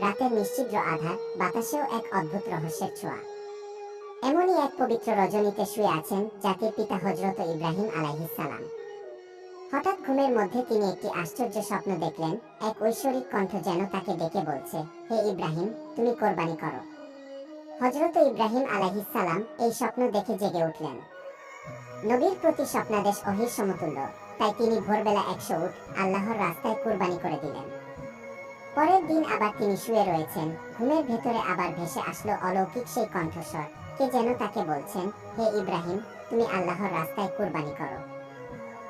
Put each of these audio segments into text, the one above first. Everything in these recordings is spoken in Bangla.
রাতের নিশ্চিদ্র আধার, বাতাসেও এক অদ্ভুত রহস্যের ছোঁয়া। এমনই এক পবিত্র রজনীতে শুয়ে আছেন জাতির পিতা হযরত ইব্রাহিম আলাইহিস সালাম। হঠাৎ ঘুমের মধ্যে তিনি একটি আশ্চর্য স্বপ্ন দেখলেন। এক ঐশ্বরিক কণ্ঠ যেন তাকে ডেকে বলছে, হে ইব্রাহিম, তুমি কোরবানি করো। হযরত ইব্রাহিম আলাইহিস সালাম এই স্বপ্ন দেখে জেগে উঠলেন। নবীর প্রতি স্বপ্নাদেশ ওহীর সমতুল্য, তাই তিনি ভোরবেলা 100 উট আল্লাহর রাস্তায় কুরবানি করে দিলেন। পরের দিন আবার তিনি শুয়ে রয়েছেন, ঘুমের ভেতরে আবার ভেসে আসলো অলৌকিক সেই কণ্ঠস্বর। কে যেন তাকে বলছেন, হে ইব্রাহিম, তুমি আল্লাহর রাস্তায় কুরবানি করো।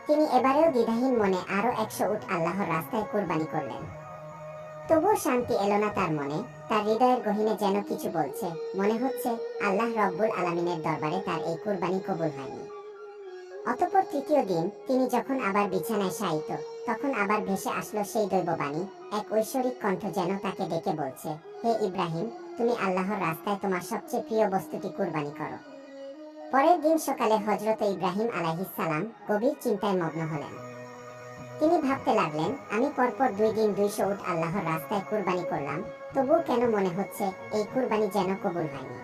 তিনি এবারেও দ্বিধাহীন মনে আরো 100 উট আল্লাহর রাস্তায় কুরবানি করলেন। তবুও শান্তি এলো না তার মনে। তার হৃদয়ের গহীনে যেন কিছু বলছে, মনে হচ্ছে আল্লাহ রব্বুল আলামিনের দরবারে তার এই কুরবানি কবুল হয়নি। অতঃপর তৃতীয় দিন তিনি যখন আবার বিছানায় শায়িত, তখন আবার ভেসে আসলো সেই দৈববাণী। এক ঐশ্বরিক কণ্ঠ যেন তাকে ডেকে বলছে, হে ইব্রাহিম, তুমি আল্লাহর রাস্তায় তোমার সবচেয়ে প্রিয় বস্তুটি কুরবানি করো। পরের দিন সকালে হযরত ইব্রাহিম আলাইহিস সালাম গভীর চিন্তায় মগ্ন হলেন। তিনি ভাবতে লাগলেন, আমি পরপর 2 দিন 200 উট আল্লাহর রাস্তায় কুরবানি করলাম, তবুও কেন মনে হচ্ছে এই কুরবানি যেন কবুল হয়নি।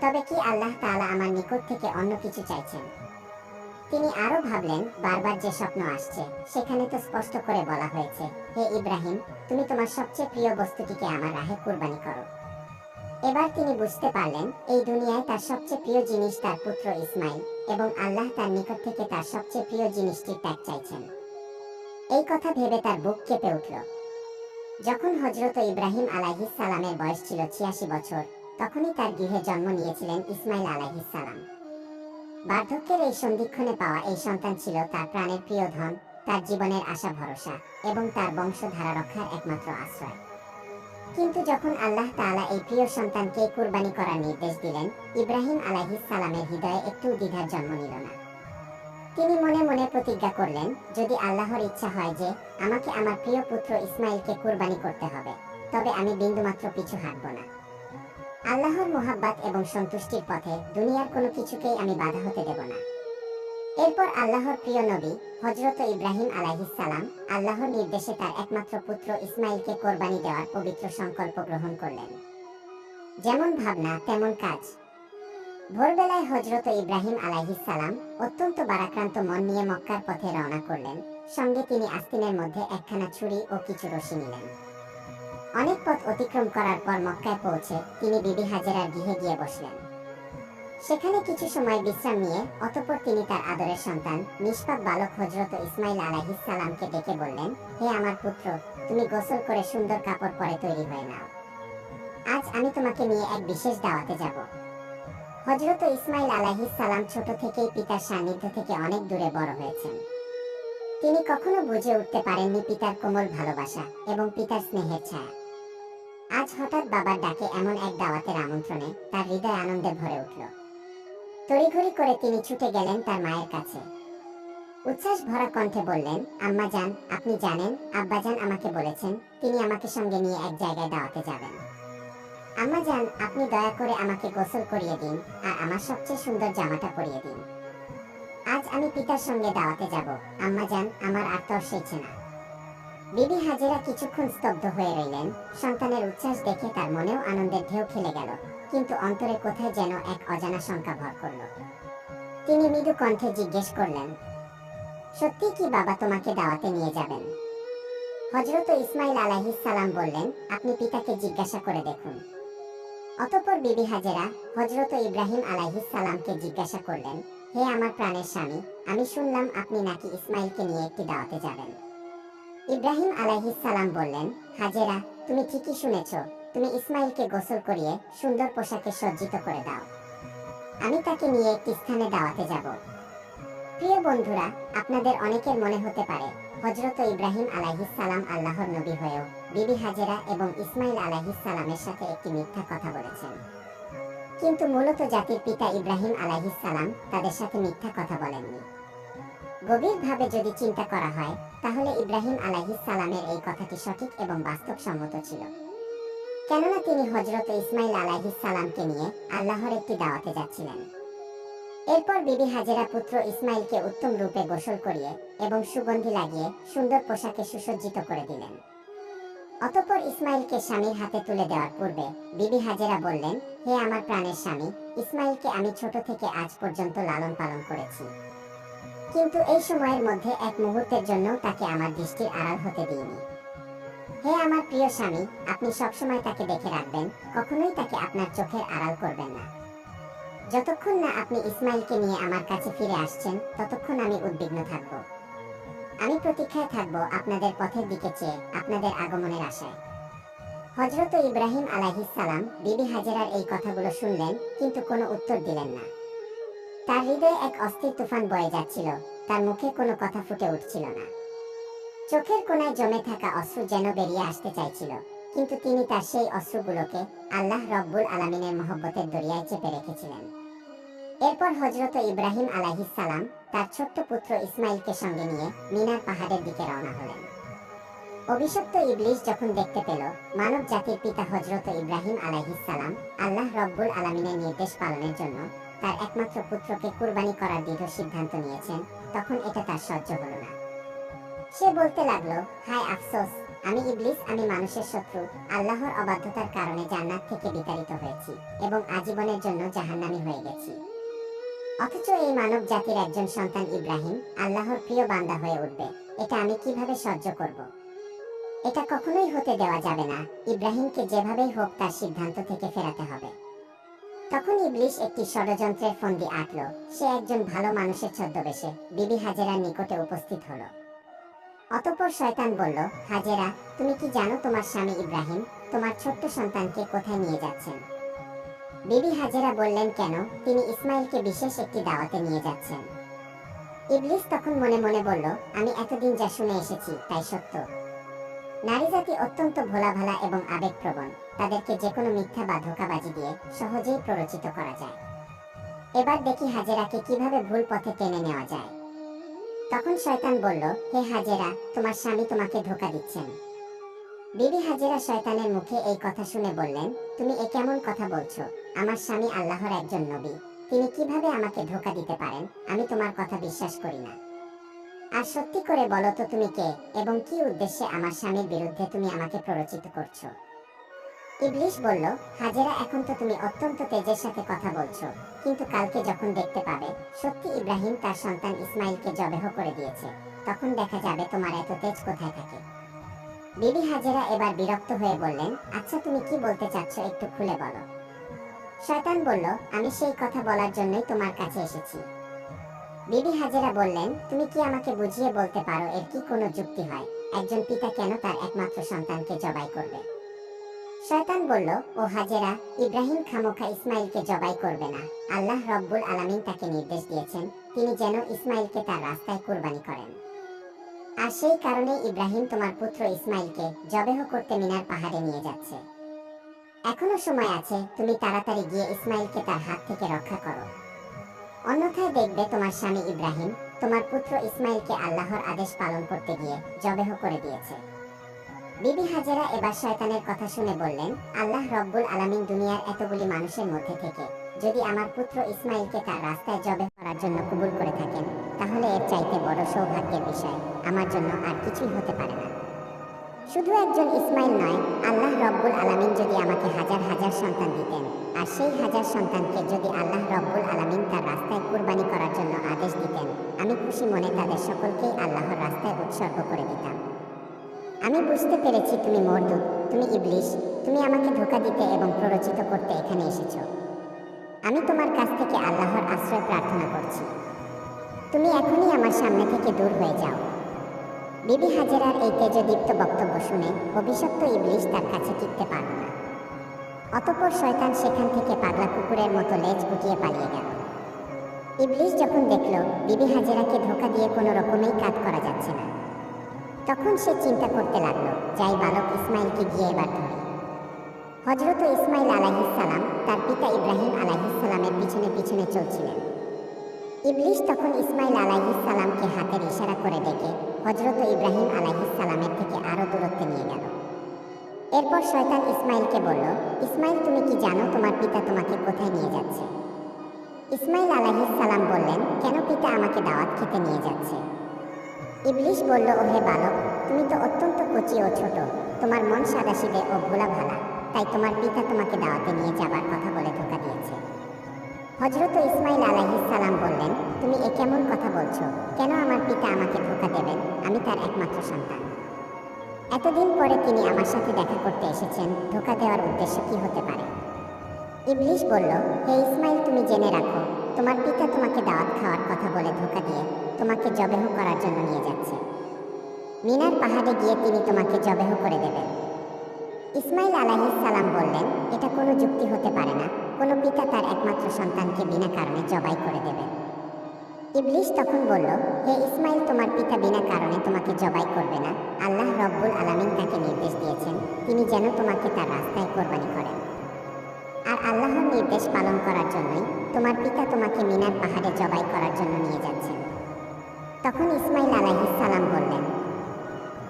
তবে কি আল্লাহ তাআলা আমার নিকট থেকে অন্য কিছু চাইছেন? তিনি আরো ভাবলেন, বারবার যে স্বপ্ন আসছে সেখানে তো স্পষ্ট করে বলা হয়েছে, হে ইব্রাহিম, তুমি তোমার সবচেয়ে প্রিয় বস্তুটিকে আমার রাহে কুরবানি করো। এবার তিনি বুঝতে পারলেন, এই দুনিয়ায় তার সবচেয়ে প্রিয় জিনিস তার পুত্র ইসমাইল, এবং আল্লাহ তার নিকট থেকে তার সবচেয়ে প্রিয় জিনিসটির ত্যাগ চাইছেন। এই কথা ভেবে তার বুক কেঁপে উঠল। যখন হযরত ইব্রাহিম আলাইহিস সালামের বয়স ছিল 86 বছর, তখনই তার গৃহে জন্ম নিয়েছিলেন ইসমাইল আলাইহিস সালাম। বার্ধক্যের এই সন্ধিক্ষণে পাওয়া এই সন্তান ছিল তার প্রাণের প্রিয় ধন, তার জীবনের আশা ভরসা, এবং তার বংশধারা রক্ষার একমাত্র আশ্রয়। কিন্তু যখন আল্লাহ তাআলা এই প্রিয় সন্তানকে কুরবানি করার নির্দেশ দিলেন, ইব্রাহিম আলাইহিস সালামের হৃদয়ে একটু দ্বিধার জন্ম নিল না। তিনি মনে মনে প্রতিজ্ঞা করলেন, যদি আল্লাহর ইচ্ছা হয় যে আমাকে আমার প্রিয় পুত্র ইসমাইলকে কুরবানি করতে হবে, তবে আমি বিন্দুমাত্র পিছু হাঁটব না। আল্লাহর মোহাব্বত এবং সন্তুষ্টির পথে দুনিয়ার কোনো কিছুকেই আমি বাধা হতে দেব না। এরপর আল্লাহর প্রিয় নবী হযরত ইব্রাহিম আলাইহিস সালাম আল্লাহর নির্দেশে তার একমাত্র পুত্র ইসমাইলকে কোরবানি দেওয়ার পবিত্র সংকল্প গ্রহণ করলেন। যেমন ভাবনা তেমন কাজ। ভোরবেলায় হযরত ইব্রাহিম আলাইহিস সালাম অত্যন্ত বারাক্রান্ত মন নিয়ে মক্কার পথে রওনা করলেন। সঙ্গে তিনি আস্তিনের মধ্যে একখানা ছুরি ও কিছু রশি নিলেন। অনেক পথ অতিক্রম করার পর মক্কায় পৌঁছে তিনি বিবি হাজেরার গৃহে গিয়ে বসলেন। সেখানে কিছু সময় বিশ্রাম নিয়ে অতঃপর তিনি তার আদরের সন্তান নিষ্পাপ বালক হযরত ইসমাইল আলাইহিস সালামকে ডেকে বললেন, হে আমার পুত্র, তুমি গোসল করে সুন্দর কাপড় পরে তৈরি হয়ে নাও। আজ আমি তোমাকে নিয়ে এক বিশেষ দাওয়াতে যাব। হযরত ইসমাইল আলাইহিস সালাম ছোট থেকেই পিতার সান্নিধ্য থেকে অনেক দূরে বড় হয়েছেন। তিনি কখনো বুঝে উঠতে পারেননি পিতার কোমল ভালোবাসা এবং পিতার স্নেহের ছায়া। আজ হঠাৎ বাবার ডাকে এমন এক দাওয়াতের আমন্ত্রণে তার হৃদয় আনন্দে ভরে উঠল। তড়িঘড়ি করে তিনি ছুটে গেলেন তার মায়ের কাছে। উচ্ছ্বাস ভরা কণ্ঠে বললেন, আম্মা জান, আপনি জানেন আব্বাজান আমাকে বলেছেন তিনি আমাকে সঙ্গে নিয়ে এক জায়গায় দাওয়াতে যাবেন। আম্মা জান, আপনি দয়া করে আমাকে গোসল করিয়ে দিন আর আমার সবচেয়ে সুন্দর জামাটা পরিয়ে দিন। আজ আমি পিতার সঙ্গে দাওয়াতে যাব। আম্মা জান, আমার আর তর সইছে না। বিবি হাজেরা কিছুক্ষণ স্তব্ধ হয়ে রইলেন। সন্তানের উচ্ছ্বাস দেখে তার মনেও আনন্দের ঢেউ খেলে গেল, কিন্তু অন্তরে কোথায় যেন এক অজানা শঙ্কা ভর করল। তিনি মৃদু কণ্ঠে জিজ্ঞেস করলেন, সত্যি কি বাবা তোমাকে দাওয়াতে নিয়ে যাবেন? হযরত ইসমাইল আলাইহিস সালাম বললেন, আপনি পিতাকে জিজ্ঞাসা করে দেখুন। অতঃপর বিবি হাজেরা হযরত ইব্রাহিম আলাইহিস সালামকে জিজ্ঞাসা করলেন, হে আমার প্রাণের স্বামী, আমি শুনলাম আপনি নাকি ইসমাইলকে নিয়ে একটি দাওয়াতে যাবেন। ইব্রাহিম আলাইহিস সালাম বললেন, হাজেরা, তুমি ঠিকই শুনেছ। তুমি ইসমাইলকে গোসল করিয়ে সুন্দর পোশাকে সজ্জিত করে দাও। আমি তাকে নিয়ে একটি স্থানে দাওয়াতে যাব। প্রিয় বন্ধুরা, আপনাদের অনেকের মনে হতে পারে হযরত ইব্রাহিম আলাইহিস সালাম আল্লাহর নবী হয়েও বিবি হাজেরা এবং ইসমাইল আলাইহিস সালামের সাথে একটি মিথ্যা কথা বলেছেন। কিন্তু মূলত জাতির পিতা ইব্রাহিম আলাইহিস সালাম তাদের সাথে মিথ্যা কথা বলেননি। গভীরভাবে যদি চিন্তা করা হয়, তাহলে ইব্রাহিম আলাইহিস সালামের এই কথাটি সঠিক এবং বাস্তবসম্মত ছিল। কেননা তিনি হযরত ইসমাইল আলাইহিস সালামকে নিয়ে আল্লাহর একটি দাওয়াতে যাচ্ছিলেন। এরপর বিবি হাজেরা পুত্র ইসমাইলকে উত্তম রূপে গোসল করিয়ে এবং সুগন্ধি লাগিয়ে সুন্দর পোশাকে সুসজ্জিত করে দিলেন। অতঃপর ইসমাইলকে স্বামীর হাতে তুলে দেওয়ার পূর্বে বিবি হাজেরা বললেন, হে আমার প্রাণের স্বামী, ইসমাইলকে আমি ছোট থেকে আজ পর্যন্ত লালন পালন করেছি, কিন্তু এই সময়ের মধ্যে এক মুহূর্তের জন্য তাকে আমার দৃষ্টির আড়াল হতে দিইনি। হে আমার প্রিয় স্বামী, আপনি সবসময় তাকে দেখে রাখবেন, কখনোই তাকে আপনার চোখের আড়াল করবেন না। যতক্ষণ না আপনি ইসমাইলকে নিয়ে আমার কাছে ফিরে আসছেন, ততক্ষণ আমি উদ্বিগ্ন থাকব। আমি প্রতীক্ষায় থাকব আপনাদের পথের দিকে চেয়ে, আপনাদের আগমনের আশায়। হযরত ইব্রাহিম আলাইহিস সালাম বিবি হাজেরার এই কথাগুলো শুনলেন, কিন্তু কোনো উত্তর দিলেন না। তার হৃদয়ে এক অস্থির তুফান বয়ে যাচ্ছিল, তার মুখে কোনো কথা ফুটে উঠছিল না। চোখের কোণায় জমে থাকা অশ্রু যেন বেরিয়ে আসতে চাইছিল, কিন্তু তিনি তার সেই অশ্রুগুলোকে আল্লাহ রব্বুল আলামিনের মহব্বতের দরিয়ায় চেপে রেখেছিলেন। এরপর হযরত ইব্রাহিম আলাইহিস সালাম তার ছোট্ট পুত্র ইসমাইলকে সঙ্গে নিয়ে মিনার পাহাড়ের দিকে রওনা হলেন। অভিশপ্ত ইবলিস যখন দেখতে পেল মানব জাতির পিতা হযরত ইব্রাহিম আলাইহিস সালাম আল্লাহ রব্বুল আলামিনের নির্দেশ পালনের জন্য তার একমাত্র পুত্রকে কুরবানি করার দৃঢ় সিদ্ধান্ত নিয়েছেন, তখন এটা তার সহ্য হলো না। সে বলতে লাগলো, হায় আফসোস, আমি ইবলিস, আমি মানুষের শত্রু, আল্লাহর অবাধ্যতার কারণে জান্নাত থেকে বিতাড়িত হয়েছি এবং আজীবনের জন্য জাহান্নামী হয়ে গেছি। অথচ এই মানব জাতির একজন সন্তান ইব্রাহিম আল্লাহর প্রিয় বান্দা হয়ে উঠবে, এটা আমি কিভাবে সহ্য করব? এটা কখনোই হতে দেওয়া যাবে না। ইব্রাহিমকে যেভাবেই হোক তার সিদ্ধান্ত থেকে ফেরাতে হবে। তখন ইবলিস একটি ষড়যন্ত্রের ফন্দি আঁটল। সে একজন ভালো মানুষের ছদ্মবেশে বিবি হাজেরার নিকটে উপস্থিত হলো। অতঃপর শয়তান বলল, হাজেরা, তুমি কি জানো তোমার স্বামী ইব্রাহিম তোমার ছোট্ট সন্তানকে কোথায় নিয়ে যাচ্ছেন? বিবি হাজেরা বললেন, কেন? তিনি ইসমাইলকে বিশেষ একটি দাওয়াতে নিয়ে যাচ্ছেন। ইবলিস তখন মনে মনে বলল, আমি এতদিন যা শুনে এসেছি তাই সত্য। নারী জাতি অত্যন্ত ভোলাভালা এবং আবেগপ্রবণ, তাদেরকে যে কোনো মিথ্যা বা ধোঁকাবাজি দিয়ে সহজেই প্ররোচিত করা যায়। এবার দেখি হাজেরাকে কিভাবে ভুল পথে টেনে নেওয়া যায়। তখন শয়তান বলল, হে হাজেরা, তোমার স্বামী তোমাকে ধোঁকা দিচ্ছেন। বিবি হাজেরা শয়তানের মুখে এই কথা শুনে বললেন, তুমি এ কেমন কথা বলছো? আমার স্বামী আল্লাহর একজন নবী, তিনি কিভাবে আমাকে ধোঁকা দিতে পারেন? আমি তোমার কথা বিশ্বাস করি না। আর সত্যি করে বলো তো তুমি কে এবং কি উদ্দেশ্যে আমার স্বামীর বিরুদ্ধে তুমি আমাকে প্ররোচিত করছো? ইবলিস বলল, হাজেরা, এখন তো তুমি অত্যন্ত তেজের সাথে কথা বলছো, কিন্তু কালকে যখন দেখতে পাবে সত্যি ইব্রাহিম তার সন্তান ইসমাইলকে জবেহ করে দিয়েছে, তখন দেখা যাবে তোমার এত তেজ কোথায় থাকে। বিবি হাজেরা এবার বিরক্ত হয়ে বললেন, আচ্ছা তুমি কি বলতে চাচ্ছ একটু খুলে বলো। শয়তান বলল, আমি সেই কথা বলার জন্যই তোমার কাছে এসেছি। বিবি হাজেরা বললেন, তুমি কি আমাকে বুঝিয়ে বলতে পারো এর কি কোনো যুক্তি হয়? একজন পিতা কেন তার একমাত্র সন্তানকে জবাই করবে? শয়তান বলল, ও হাজেরা, ইব্রাহিম খামোখা ইসমাইলকে জবাই করবে না। আল্লাহ রব্বুল আলামিন তাকে নির্দেশ দিয়েছেন তিনি যেন ইসমাইলকে তার রাস্তায় কুরবানি করেন। আর সেই কারণে ইব্রাহিম তোমার পুত্র ইসমাইলকে জবেহ করতে মিনার পাহাড়ে নিয়ে যাচ্ছে। এখনো সময় আছে, তুমি তাড়াতাড়ি গিয়ে ইসমাইলকে তার হাত থেকে রক্ষা করো, অন্যথায় দেখবে তোমার স্বামী ইব্রাহিম তোমার পুত্র ইসমাইলকে আল্লাহর আদেশ পালন করতে গিয়ে জবেহ করে দিয়েছে। বিবি হাজেরা এবার শয়তানের কথা শুনে বললেন, আল্লাহ রব্বুল আলামিন দুনিয়ার এতগুলি মানুষের মধ্যে থেকে যদি আমার পুত্র ইসমাইলকে তার রাস্তায় জবেহ করার জন্য কবুল করে থাকেন, তাহলে এর চাইতে বড় সৌভাগ্যের বিষয় আমার জন্য আর কিছুই হতে পারে না। শুধু একজন ইসমাইল নয়, আল্লাহ রব্বুল আলামিন যদি আমাকে হাজার হাজার সন্তান দিতেন, আর সেই হাজার সন্তানকে যদি আল্লাহ রব্বুল আলামিন তার রাস্তায় কুরবানি করার জন্য আদেশ দিতেন, আমি খুশি মনে তাদের সকলকেই আল্লাহর রাস্তায় উৎসর্গ করে দিতাম। আমি বুঝতে পেরেছি তুমি মরদুদ, তুমি ইবলিস, তুমি আমাকে ধোঁকা দিতে এবং প্ররোচিত করতে এখানে এসেছো। আমি তোমার কাছ থেকে আল্লাহর আশ্রয় প্রার্থনা করছি, তুমি এখনই আমার সামনে থেকে দূর হয়ে যাও। বিবি হাজেরার এই তেজদীপ্ত বক্তব্য শুনে অভিশপ্ত ইবলিস তার কাছে টিকতে পারল না। অতঃপর শয়তান সেখান থেকে পাগলা কুকুরের মতো লেজ গুটিয়ে পালিয়ে গেল। ইবলিস যখন দেখল বিবি হাজেরাকে ধোঁকা দিয়ে কোনো রকমেই কাজ করা যাচ্ছে না, তখন সে চিন্তা করতে লাগলো, যাই বালক ইসমাইলকে গিয়ে এবার ধরে। হযরত ইসমাইল আলাইহিস সালাম তার পিতা ইব্রাহিম আলাইহিস সালামের পিছনে পিছনে চলছিলেন। ইবলিস তখন ইসমাইল আলাইহিস সালামকে হাতের ইশারা করে ডেকে হযরত ইব্রাহিম আলাইহিস সালামের থেকে আরো দূরত্বে নিয়ে গেল। এরপর শয়তান ইসমাইলকে বলল, ইসমাইল, তুমি কি জানো তোমার পিতা তোমাকে কোথায় নিয়ে যাচ্ছে? ইসমাইল আলাইহিস সালাম বললেন, কেন পিতা আমাকে দাওয়াত খেতে নিয়ে যাচ্ছে? ইবলিস বলল, ওহে বালক, তুমি তো অত্যন্ত কচি ও ছোট, তোমার মন সাদাসিধে ও ভোলা ভালা, তাই তোমার পিতা তোমাকে দাওয়াতে নিয়ে যাবার কথা বলে ধোঁকা দিয়েছে। হযরত ইসমাইল আলাইহিস সালাম বললেন, তুমি এ কেমন কথা বলছো? কেন আমার পিতা আমাকে ধোঁকা দেবেন? আমি তার একমাত্র সন্তান। এতদিন পরে তিনি আমার সাথে দেখা করতে এসেছেন, ধোঁকা দেওয়ার উদ্দেশ্য কি হতে পারে? ইবলিস বলল, হে ইসমাইল, তুমি জেনে রাখো, তোমার পিতা তোমাকে দাওয়াত খাওয়ার কথা বলে ধোঁকা দিয়ে তোমাকে জবেহ করার জন্য নিয়ে যাচ্ছে। মিনার পাহাড়ে গিয়ে তিনি তোমাকে জবেহ করে দেবেন। ইসমাইল আলাইহিস সালাম বললেন, এটা কোনো যুক্তি হতে পারে না, কোনো পিতা তার একমাত্র সন্তানকে বিনা কারণে জবাই করে দেবে। ইবলিস তখন বলল, হে ইসমাইল, তোমার পিতা বিনা কারণে তোমাকে জবাই করবে না। আল্লাহ রব্বুল আলামিন তাকে নির্দেশ দিয়েছেন তিনি যেন তোমাকে তার রাস্তায় কোরবানি করেন। আর আল্লাহর নির্দেশ পালন করার জন্যই তোমার পিতা তোমাকে মিনার পাহাড়ে জবাই করার জন্য নিয়ে যাচ্ছেন। তখন ইসমাইল আলাইহিস সালাম বললেন,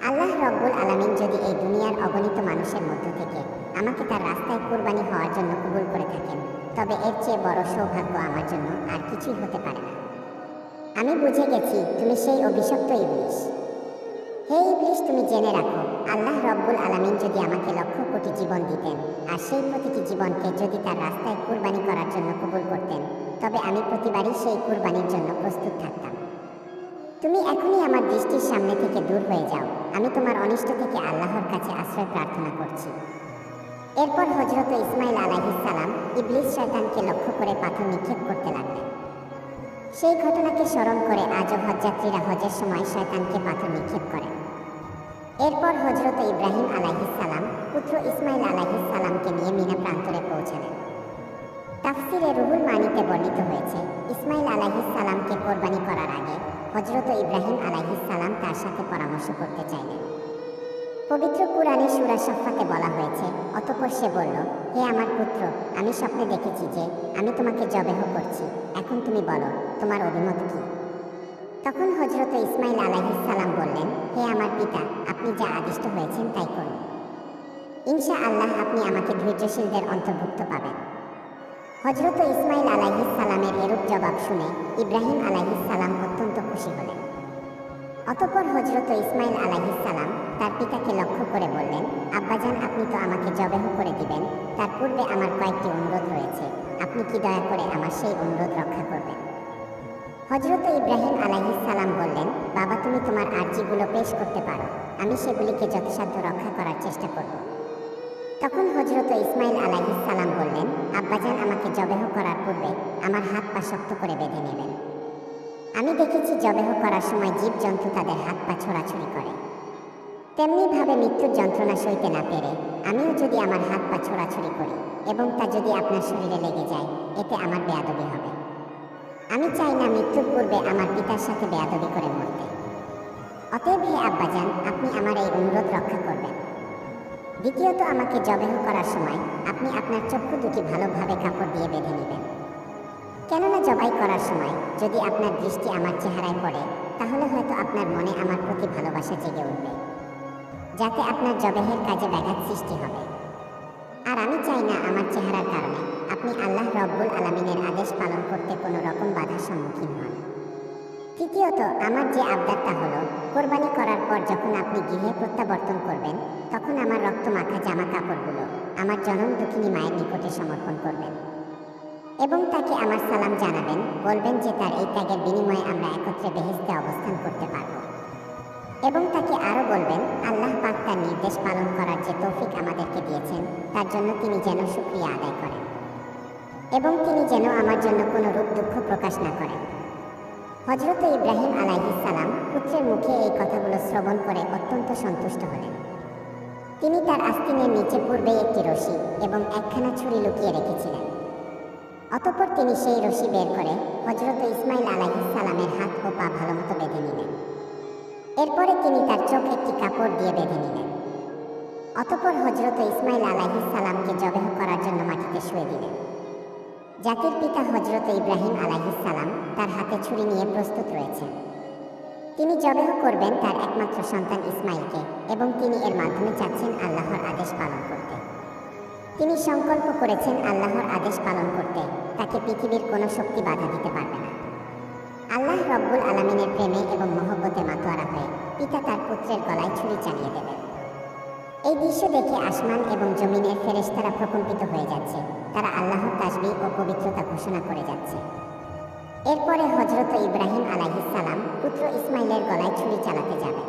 আল্লাহ রব্বুল আলামিন যদি এই দুনিয়ার অগণিত মানুষের মধ্য থেকে আমাকে তার রাস্তায় কুরবানি হওয়ার জন্য কবুল করে থাকেন, তবে এর চেয়ে বড় সৌভাগ্য আমার জন্য আর কিছুই হতে পারে না। আমি বুঝে গেছি তুমি সেই অভিশপ্ত ইবলিস। হে ইবলিস, তুমি জেনে রাখো, আল্লাহ রব্বুল আলামিন যদি আমাকে লক্ষ কোটি জীবন দিতেন আর সেই প্রতিটি জীবনকে যদি তার রাস্তায় কুরবানি করার জন্য কবুল করতেন, তবে আমি প্রতিবারই সেই কুরবানির জন্য প্রস্তুত থাকতাম। তুমি এখনই আমার দৃষ্টির সামনে থেকে দূর হয়ে যাও, আমি তোমার অনিষ্ট থেকে আল্লাহর কাছে আশ্রয় প্রার্থনা করছি। এরপর হযরত ইসমাইল আলাইহিস সালাম ইবলিস শয়তানকে লক্ষ্য করে পাথর নিক্ষেপ করতে লাগলেন। সেই ঘটনাকে স্মরণ করে আজও হজযাত্রীরা হজের সময় শয়তানকে পাথর নিক্ষেপ করেন। এরপর হযরত ইব্রাহিম আলাইহিস সালাম পুত্র ইসমাইল আলাইহিস সালামকে নিয়ে মিনা প্রান্তরে পৌঁছালেন। তাফসিরে রুহুল মানিতে বর্ণিত হয়েছে, ইসমাইল আলাইহিস সালামকে কোরবানি করার আগে হযরত ইব্রাহিম আলাইহিস সালাম তার সাথে পরামর্শ করতে চাইলেন। পবিত্র কুরআনে সূরা সাফফাতে বলা হয়েছে, অতঃপর সে বলল, হে আমার পুত্র, আমি স্বপ্নে দেখেছি যে আমি তোমাকে জবেহ করছি, এখন তুমি বলো তোমার অভিমত কি? তখন হযরত ইসমাইল আলাইহিস সালাম বললেন, হে আমার পিতা, আপনি যা আদিষ্ট হয়েছেন তাই করুন। ইনশাআল্লাহ আপনি আমাকে ধৈর্যশীলদের অন্তর্ভুক্ত পাবেন। হযরত ইসমাইল আলাইহিস সালামের এরূপ জবাব শুনে ইব্রাহিম আলাইহিস সালাম অত্যন্ত খুশি হলেন। অতঃপর হযরত ইসমাইল আলাইহিস সালাম তার পিতাকে লক্ষ্য করে বললেন, আব্বাজান, আপনি তো আমাকে জবেহ করে দিবেন, তার পূর্বে আমার কয়েকটি অনুরোধ রয়েছে, আপনি কি দয়া করে আমার সেই অনুরোধ রক্ষা করবেন? হযরত ইব্রাহিম আলাইহিস সালাম বললেন, বাবা, তুমি তোমার আরজিগুলো পেশ করতে পারো, আমি সেগুলিকে যথাসাধ্য রক্ষা করার চেষ্টা করব। তখন হযরত ইসমাইল আলাইহিস সালাম বললেন, আব্বাজান, আমাকে জবেহ করার পূর্বে আমার হাত পা শক্ত করে বেঁধে নেবেন। আমি দেখেছি জবেহ করার সময় জীবজন্তু তাদের হাত পা ছোড়াছুড়ি করে। তেমনিভাবে মৃত্যুর যন্ত্রণা সইতে না পেরে আমিও যদি আমার হাত পা ছোড়াছুড়ি করি এবং তা যদি আপনার শরীরে লেগে যায়, এতে আমার বেয়াদবি হবে। আমি চাই না মৃত্যুর পূর্বে আমার পিতার সাথে বেয়াদবি করে মরতে। অতএব হে আব্বাজান, আপনি আমার এই অনুরোধ রক্ষা করবেন। দ্বিতীয়ত, আমাকে জবেহ করার সময় আপনি আপনার চক্ষু দুটি ভালোভাবে কাপড় দিয়ে বেঁধে নেবেন। কেননা জবাই করার সময় যদি আপনার দৃষ্টি আমার চেহারায় পড়ে, তাহলে হয়তো আপনার মনে আমার প্রতি ভালোবাসা জেগে উঠবে, যাতে আপনার জবেহের কাজে ব্যাঘাত সৃষ্টি হবে। আর আমি চাই না আমার চেহারার কারণে আপনি আল্লাহ রব্বুল আলামিনের আদেশ পালন করতে কোনো রকম বাধার সম্মুখীন হন। তৃতীয়ত, আমার যে আবদারটা হলো, কোরবানি করার পর যখন আপনি গৃহে প্রত্যাবর্তন করবেন, তখন আমার রক্তমাখা জামা কাপড়গুলো আমার জনম দুঃখিনী মায়ের নিকটে সমর্পণ করবেন এবং তাকে আমার সালাম জানাবেন, বলবেন যে তার এই ত্যাগের বিনিময়ে আমরা একত্রে বেহেশতে অবস্থান করতে পারব। এবং তাকে আরও বলবেন, আল্লাহ পাক তার নির্দেশ পালন করার যে তৌফিক আমাদেরকে দিয়েছেন, তার জন্য তিনি যেন শুকরিয়া আদায় করেন এবং তিনি যেন আমার জন্য কোনো রূপ দুঃখ প্রকাশ না করেন। হযরত ইব্রাহিম আলাইহিস সালাম পুত্রের মুখে এই কথাগুলো শ্রবণ করে অত্যন্ত সন্তুষ্ট হলেন। তিনি তার আস্তিনের নিচে পূর্বেই একটি রশি এবং একখানা ছুরি লুকিয়ে রেখেছিলেন। অতঃপর তিনি সেই রশি বের করে হযরত ইসমাইল আলাইহিস সালামের হাত ও পা ভালোমতো বেঁধে নিলেন। এরপরে তিনি তার চোখ একটি কাপড় দিয়ে বেঁধে নিলেন। অতঃপর হযরত ইসমাইল আলাইহিস সালামকে জবেহ করার জন্য মাটিতে শুয়ে দিলেন। জাতির পিতা হযরত ইব্রাহিম আলাইহিস সালাম তার হাতে ছুরি নিয়ে প্রস্তুত রয়েছেন। তিনি জবেহ করবেন তার একমাত্র সন্তান ইসমাইলকে এবং তিনি এর মাধ্যমে চাচ্ছেন আল্লাহর আদেশ পালন করতে। তিনি সংকল্প করেছেন আল্লাহর আদেশ পালন করতে তাকে পৃথিবীর কোনো শক্তি বাধা দিতে পারবে না। আল্লাহ রব্বুল আলামিনের প্রেমে এবং মহব্বতে মাতোয়ারা হয়ে পিতা তার পুত্রের গলায় ছুরি চালিয়ে দেবেন। এই দৃশ্য দেখে আসমান এবং জমিনের ফেরেশতারা প্রকম্পিত হয়ে যাচ্ছে। তারা আল্লাহর তাসবিহ ও পবিত্রতা ঘোষণা করে যাচ্ছে। এরপরে হযরত ইব্রাহিম আলাইহিস সালাম পুত্র ইসমাইলের গলায় ছুরি চালাতে যাবেন।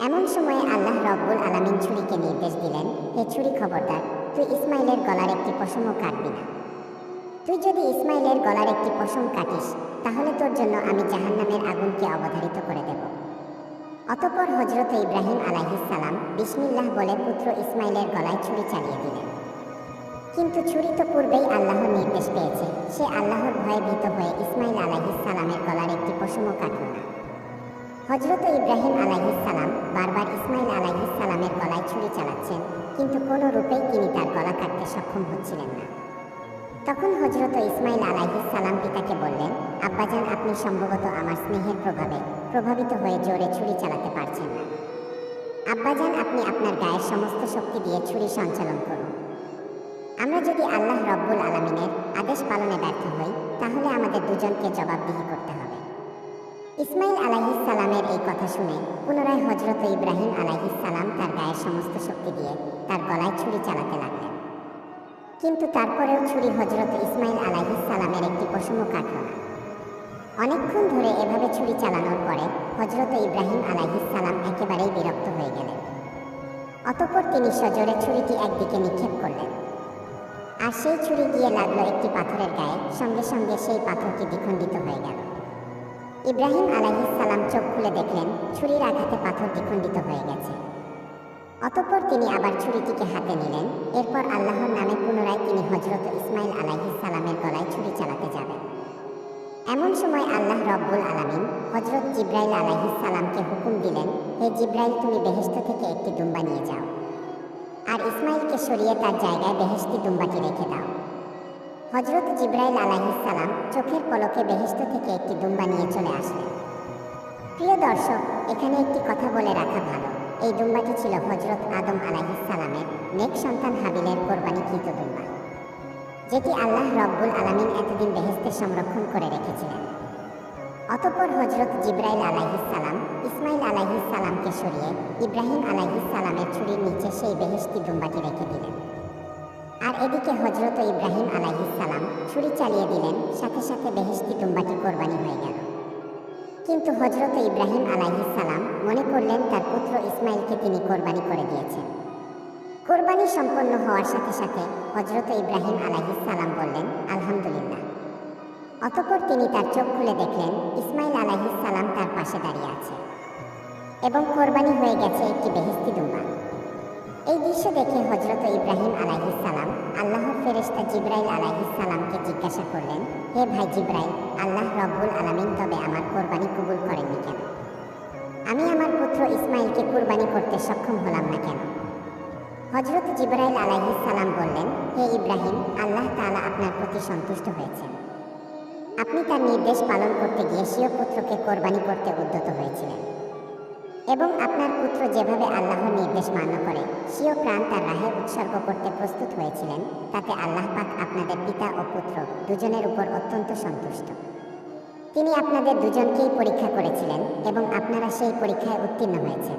এমন সময়ে আল্লাহ রব্বুল আলামিন ছুরিকে নির্দেশ দিলেন, হে ছুরি, খবরদার, তুই ইসমাইলের গলার একটি পশমও কাটবি না। তুই যদি ইসমাইলের গলার একটি পশম কাটিস, তাহলে তোর জন্য আমি জাহান্নামের আগুনকে অবধারিত করে দেব। অতঃপর হযরত ইব্রাহিম আলাইহিস সালাম বিসমিল্লাহ বলে পুত্র ইসমাইলের গলায় ছুরি চালিয়ে দিলেন। কিন্তু ছুরি তো পূর্বেই আল্লাহর নির্দেশ পেয়েছে। সে আল্লাহর ভয়ে ভীত হয়ে ইসমাইল আলাইহিস সালামের গলার একটি পশমও কাটল না। হযরত ইব্রাহিম আলাইহিস সালাম বারবার ইসমাইল আলাইহিস সালামের গলায় ছুরি চালাচ্ছেন, কিন্তু কোনো রূপেই তিনি তার গলা কাটতে সক্ষম হচ্ছিলেন না। তখন হযরত ইসমাইল আলাইহিস সালাম পিতাকে বললেন, আব্বাজান, আপনি সম্ভবত আমার স্নেহের প্রভাবে প্রভাবিত হয়ে জোরে ছুরি চালাতে পারছেন না। আব্বাজান, আপনি আপনার গায়ের সমস্ত শক্তি দিয়ে ছুরি সঞ্চালন করুন। আমরা যদি আল্লাহ রব্বুল আলামিনের আদেশ পালনে ব্যর্থ হই, তাহলে আমাদের দুজনকে জবাবদিহি করতে হবে। ইসমাইল আলাইহিস সালামের এই কথা শুনে পুনরায় হযরত ইব্রাহিম আলাইহিস সালাম তার গায়ের সমস্ত শক্তি দিয়ে তার গলায় ছুরি চালাতে লাগলেন। কিন্তু তারপরেও ছুরি হযরত ইসমাইল আলাইহিস সালামের একটি পশমও কাটল না। অনেকক্ষণ ধরে এভাবে ছুরি চালানোর পরে হযরত ইব্রাহিম আলাইহিস সালাম একেবারেই বিরক্ত হয়ে গেলেন। অতঃপর তিনি সজোরে ছুরিটি একদিকে নিক্ষেপ করলেন, আর সেই ছুরি গিয়ে লাগলো একটি পাথরের গায়ে। সঙ্গে সঙ্গে সেই পাথরটি দ্বিখণ্ডিত হয়ে গেল। ইব্রাহিম আলাইহিস সালাম চোখ খুলে দেখলেন ছুরির আঘাতে পাথর দ্বিখণ্ডিত হয়ে গেছে। অতঃপর তিনি আবার ছুরিটিকে হাতে নিলেন। এরপর আল্লাহর নামে পুনরায় তিনি হযরত ইসমাইল আলাইহিস সালামের গলায় ছুরি চালাতে যাবেন। এমন সময় আল্লাহ রব্বুল আলামিন হযরত জিবরাইল আলাইহিস সালামকে হুকুম দিলেন, হে জিবরাইল, তুমি বেহেশত থেকে একটি দুম্বা নিয়ে যাও, আর ইসমাইলকে সরিয়ে তার জায়গায় বেহেশতি দুম্বাটি রেখে দাও। হযরত জিবরাইল আলাইহিস সালাম চোখের পলকে বেহেশত থেকে একটি দুম্বা নিয়ে চলে আসলেন। প্রিয় দর্শক, এখানে একটি কথা বলে রাখা ভালো। এই দুম্বাটি ছিল হযরত আদম আলাইহিস সালামের নেক সন্তান হাবিলের কোরবানিকৃত দুম্বা, যেটি আল্লাহ রব্বুল আলামিন এতদিন বেহেশতে সংরক্ষণ করে রেখেছিলেন। অতঃপর হযরত জিবরাইল আলাইহিস সালাম ইসমাইল আলাইহিস সালামকে সরিয়ে ইব্রাহিম আলাইহিস সালামের ছুরির নিচে সেই বেহেশতি দুম্বাটি রেখে দিলেন। আর এদিকে হযরত ইব্রাহিম আলাইহিস সালাম ছুরি চালিয়ে দিলেন, সাথে সাথে বেহেশতি দুম্বাটি কোরবানি হয়ে গেল। কিন্তু হযরত ইব্রাহিম আলাইহিস সালাম মনে করলেন তার পুত্র ইসমাইলকে তিনি কোরবানি করে দিয়েছেন। কোরবানি সম্পন্ন হওয়ার সাথে সাথে হযরত ইব্রাহিম আলাইহিস সালাম বললেন, আলহামদুলিল্লাহ। অতঃপর তিনি তার চোখ খুলে দেখলেন ইসমাইল আলাইহিস সালাম তার পাশে দাঁড়িয়ে আছে এবং কোরবানি হয়ে গেছে একটি বেহেশতি দুম্বা। এই দৃশ্য দেখে হযরত ইব্রাহিম আলাইহিস সালাম আল্লাহর ফেরেশতা জিবরাইল আলাইহিস সালামকে জিজ্ঞাসা করলেন, হে ভাই জিবরাইল, আল্লাহ রব্বুল আলামিন তবে আমার কোরবানি কবুল করেননি কেন? আমি আমার পুত্র ইসমাইলকে কোরবানি করতে সক্ষম হলাম না কেন? হযরত জিবরাইল আলাইহিস সালাম বললেন, হে ইব্রাহিম, আল্লাহ তাআলা আপনার প্রতি সন্তুষ্ট হয়েছেন। আপনি তার নির্দেশ পালন করতে গিয়ে স্বীয় পুত্রকে কোরবানি করতে উদ্যত হয়েছিলেন, এবং আপনার পুত্র যেভাবে আল্লাহর নির্দেশ মান্য করে স্বীয় প্রাণ তার রাহে উৎসর্গ করতে প্রস্তুত হয়েছিলেন, তাতে আল্লাহ পাক আপনাদের পিতা ও পুত্র দুজনের উপর অত্যন্ত সন্তুষ্ট। তিনি আপনাদের দুজনকেই পরীক্ষা করেছিলেন এবং আপনারা সেই পরীক্ষায় উত্তীর্ণ হয়েছেন।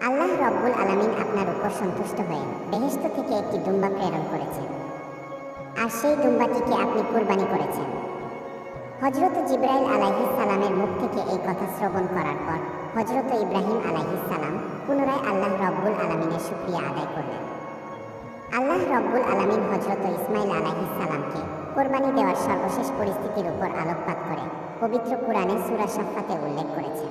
আল্লাহ রব্বুল আলামিন আপনার উপর সন্তুষ্ট হয়ে বেহেশত থেকে একটি দুম্বা প্রেরণ করেছেন, আর সেই দুম্বাটিকে আপনি কুরবানি করেছেন। হযরত জিবরাইল আলাইহিস সালামের মুখ থেকে এই কথা শ্রবণ করার পর হযরত ইব্রাহিম আলাইহিস সালাম পুনরায় আল্লাহ রব্বুল আলামিনের শুকরিয়া আদায় করলেন। আল্লাহ রব্বুল আলামিন হযরত ইসমাইল আলাইহিস সালামকে কোরবানি দেওয়ার সর্বশেষ পরিস্থিতির উপর আলোকপাত করে পবিত্র কুরআনে সূরা সাফফাতে উল্লেখ করেছেন।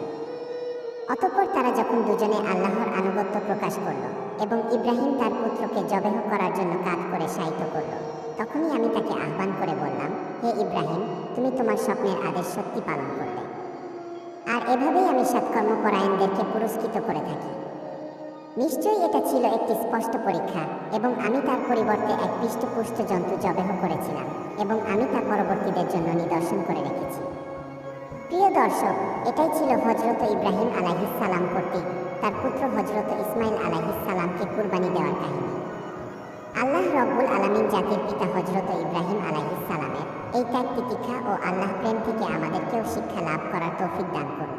অতঃপর তারা যখন দুজনে আল্লাহর আনুগত্য প্রকাশ করল এবং ইব্রাহিম তার পুত্রকে জবেহ করার জন্য কাঁধ করে শায়িত করল, তখনই আমি তাকে আহ্বান করে বললাম, হে ইব্রাহিম, তুমি তোমার স্বপ্নের আদেশ সত্যি পালন করলে, আর এভাবেই আমি সৎকর্মপরায়ণদেরকে পুরস্কৃত করে থাকি। নিশ্চয়ই এটা ছিল একটি স্পষ্ট পরীক্ষা, এবং আমি তার পরিবর্তে এক পৃষ্ঠপুষ্ট জন্তু জবেহ করেছিলাম, এবং আমি তা পরবর্তীদের জন্য নিদর্শন করে রেখেছি। প্রিয় দর্শক, এটাই ছিল হযরত ইব্রাহিম আলাইহিস সালাম কর্তৃক তার পুত্র হযরত ইসমাইল আলাইহিস সালামকে কুরবানি দেওয়ার কাহিনী। আল্লাহ রব্বুল আলামিন জাতির পিতা হযরত ইব্রাহিম আলাইহিস সালামের এই ত্যাগ তিতিক্ষা ও আল্লাহ প্রেম থেকে আমাদেরকেও শিক্ষা লাভ করার তৌফিক দান করুন।